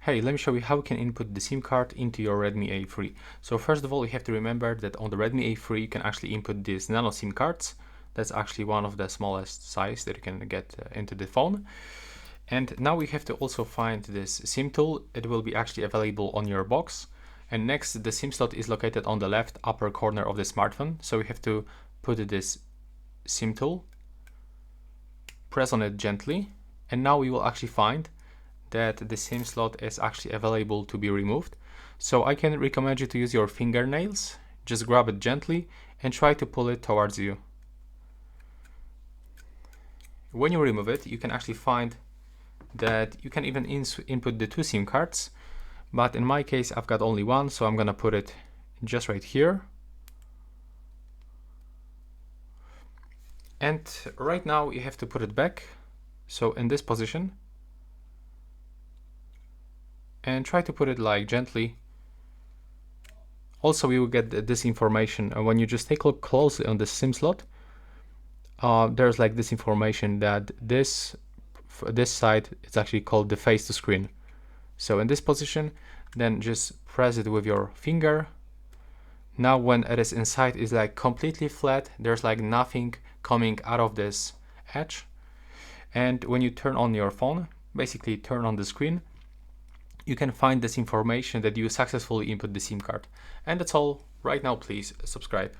Hey, let me show you how we can input the SIM card into your Redmi A3. So first of all, you have to remember that on the Redmi A3 you can actually input these nano SIM cards. That's actually one of the smallest size that you can get into the phone. And now we have to also find this SIM tool. It will be actually available on your box. And next, the SIM slot is located on the left upper corner of the smartphone. So we have to put this SIM tool, press on it gently, and now we will actually find that the SIM slot is actually available to be removed. So I can recommend you to use your fingernails. Just grab it gently and try to pull it towards you. When you remove it, you can actually find that you can even input the two SIM cards, but in my case I've got only one, so I'm gonna put it just right here. And right now you have to put it back, so in this position, and try to put it like gently. Also, we will get this information when you just take a look closely on the SIM slot. There's like this information that this side is actually called the face to screen. So in this position, then just press it with your finger. Now when it is inside, it's like completely flat. There's like nothing coming out of this edge. And when you turn on your phone, basically turn on the screen, you can find this information that you successfully input the SIM card. And that's all. Right now, please subscribe.